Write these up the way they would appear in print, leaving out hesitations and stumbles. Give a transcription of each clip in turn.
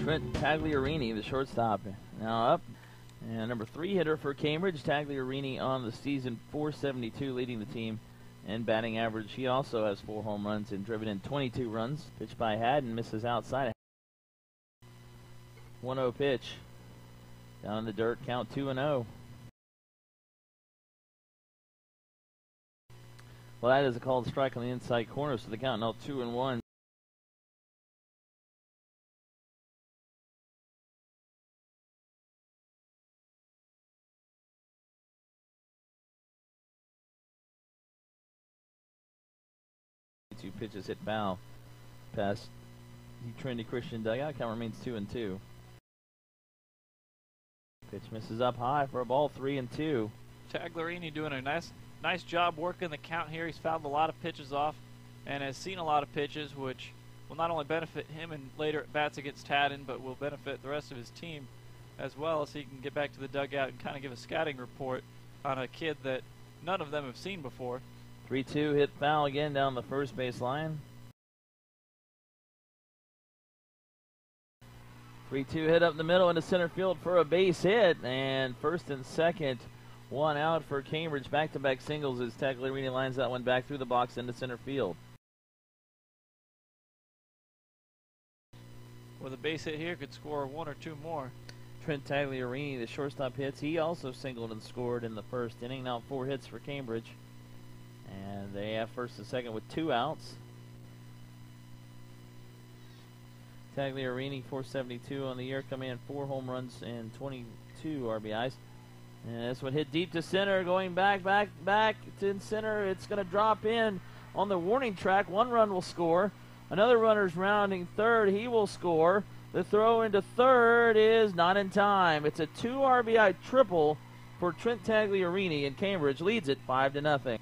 Trent Tagliarini, the shortstop, now up. And number 3 hitter for Cambridge, Tagliarini on the season, .472, leading the team in batting average. He also has 4 home runs and driven in 22 runs. Pitched by Haddon, misses outside. 1-0 pitch. Down in the dirt, count 2-0. Well, that is a called strike on the inside corner, so the count now 2-1. Two pitches hit foul past the Trinity Christian dugout. Count remains 2-2. Pitch misses up high for a ball, 3-2. Tagliarini doing a nice job working the count here. He's fouled a lot of pitches off and has seen a lot of pitches, which will not only benefit him in later at bats against Haddon, but will benefit the rest of his team as well, as he can get back to the dugout and kind of give a scouting report on a kid that none of them have seen before. 3-2 hit foul again down the first base line. 3-2 hit up the middle into center field for a base hit, and first and second, one out for Cambridge. Back-to-back singles as Tagliarini lines that one back through the box into center field. With a base hit here, could score 1 or 2 more. Trent Tagliarini, the shortstop, hits. He also singled and scored in the first inning. Now 4 hits for Cambridge. And they have first and second with 2 outs. Tagliarini, .472 on the year, coming in 4 home runs and 22 RBIs. And this one hit deep to center, going back to center. It's going to drop in on the warning track. 1 run will score. Another runner's rounding third. He will score. The throw into third is not in time. It's a 2 RBI triple for Trent Tagliarini, and Cambridge leads it 5-0.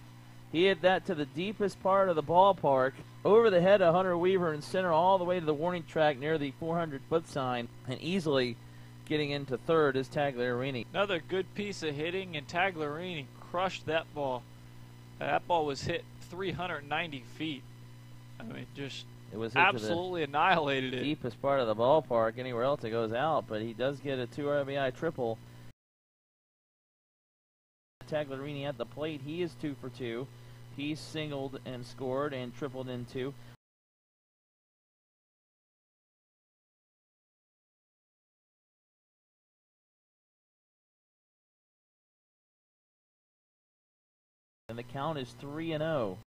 He hit that to the deepest part of the ballpark, over the head of Hunter Weaver in center, all the way to the warning track near the 400-foot sign, and easily getting into third is Tagliarini. Another good piece of hitting, and Tagliarini crushed that ball. That ball was hit 390 feet. I mean, just it was hit absolutely to the annihilated it. Deepest part of the ballpark. Anywhere else it goes out, but he does get a 2 RBI triple. Tagliarini at the plate. He is 2 for 2. He singled and scored and tripled in 2. And the count is 3-0.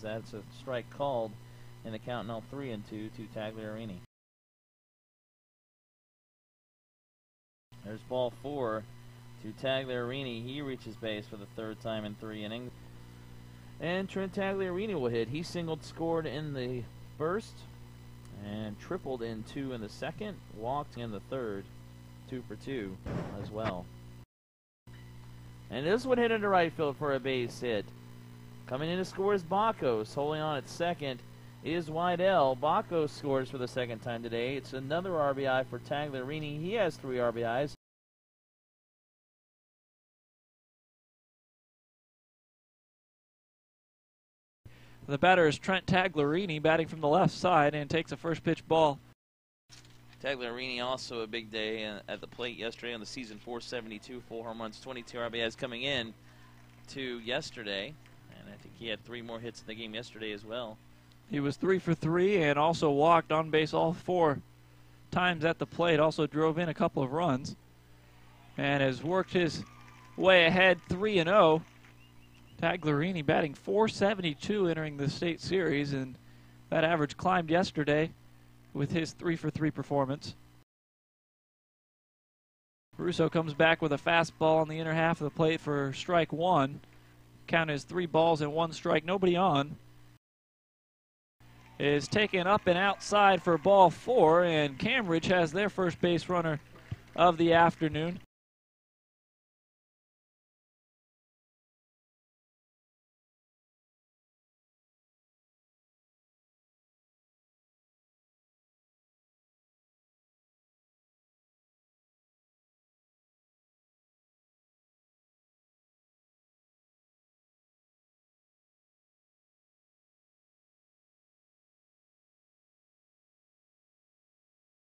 That's a strike called, and the count now 3-2 to Tagliarini. There's ball 4 to Tagliarini. He reaches base for the 3rd time in 3 innings. And Trent Tagliarini will hit. He singled, scored in the first, and tripled in 2 in the second, walked in the 3rd, 2 for 2 as well. And this one hit into right field for a base hit. Coming in to score is Bakos. Holding on at second is Wydell. Bakos scores for the 2nd time today. It's another RBI for Tagliarini. He has 3 RBIs. The batter is Trent Tagliarini, batting from the left side, and takes a first pitch ball. Tagliarini also a big day at the plate yesterday on the season, .472, 4 home runs, 22 RBIs coming in to yesterday. And I think he had 3 more hits in the game yesterday as well. He was 3 for 3 and also walked on base all 4 times at the plate. Also drove in a couple of runs and has worked his way ahead 3-0. Tagliarini batting .472 entering the state series, and that average climbed yesterday with his 3 for 3 performance. Russo comes back with a fastball on the inner half of the plate for strike 1. Count is 3 balls and 1 strike, nobody on. Is taken up and outside for ball 4, and Cambridge has their first base runner of the afternoon.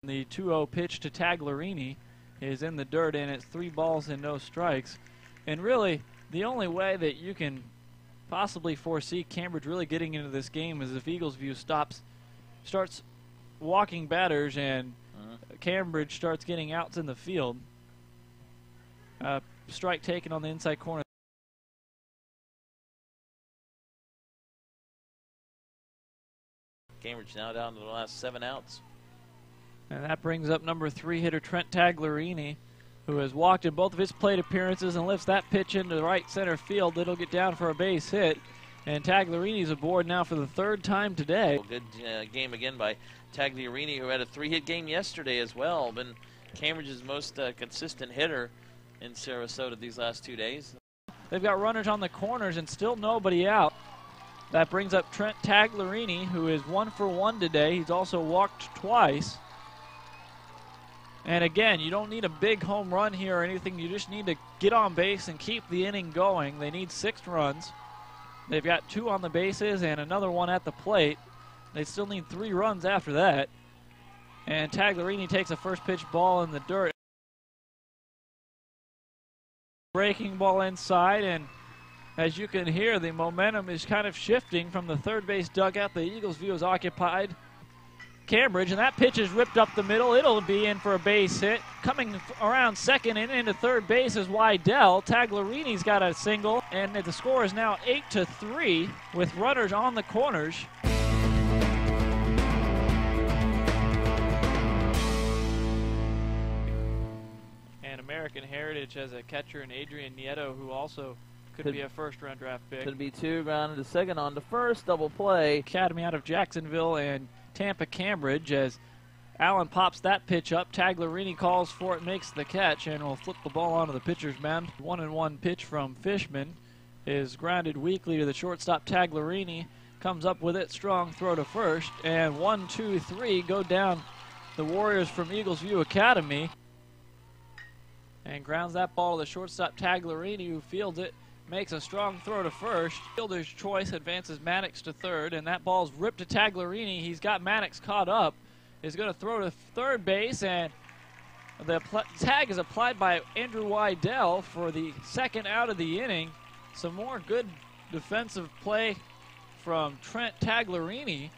The 2-0 pitch to Tagliarini is in the dirt, and it's 3 balls and no strikes. And really, the only way that you can possibly foresee Cambridge really getting into this game is if Eaglesview starts walking batters and Cambridge starts getting outs in the field. Strike taken on the inside corner. Cambridge now down to the last 7 outs. And that brings up number 3 hitter Trent Tagliarini, who has walked in both of his plate appearances and lifts that pitch into the right center field. It'll get down for a base hit. And Tagliarini's aboard now for the 3rd time today. Good game again by Tagliarini, who had a 3-hit game yesterday as well. Been Cambridge's most consistent hitter in Sarasota these last 2 days. They've got runners on the corners and still nobody out. That brings up Trent Tagliarini, who is 1 for 1 today. He's also walked twice. And again, you don't need a big home run here or anything. You just need to get on base and keep the inning going. They need 6 runs. They've got 2 on the bases and another 1 at the plate. They still need 3 runs after that. And Tagliarini takes a first pitch ball in the dirt. Breaking ball inside, and as you can hear, the momentum is kind of shifting from the third base dugout. The Eaglesview is occupied. Cambridge, and that pitch is ripped up the middle. It'll be in for a base hit. Coming around second and into third base is Wydell. Tagliarini's got a single, and the score is now 8-3 with runners on the corners. And American Heritage has a catcher in Adrian Nieto, who also could be a first-round draft pick. Could be 2 grounded to second on to first, double play. Academy out of Jacksonville and Tampa Cambridge, as Allen pops that pitch up. Tagliarini calls for it, makes the catch, and will flip the ball onto the pitcher's mound. 1-1 pitch from Fishman is grounded weakly to the shortstop. Tagliarini comes up with it, strong throw to first, and 1, 2, 3 go down the Warriors from Eaglesview Academy, and grounds that ball to the shortstop Tagliarini, who fields it, makes a strong throw to first. Fielder's choice advances Maddox to third, and that ball's ripped to Tagliarini. He's got Maddox caught up, is going to throw to third base, and the tag is applied by Andrew Wydell for the 2nd out of the inning. Some more good defensive play from Trent Tagliarini.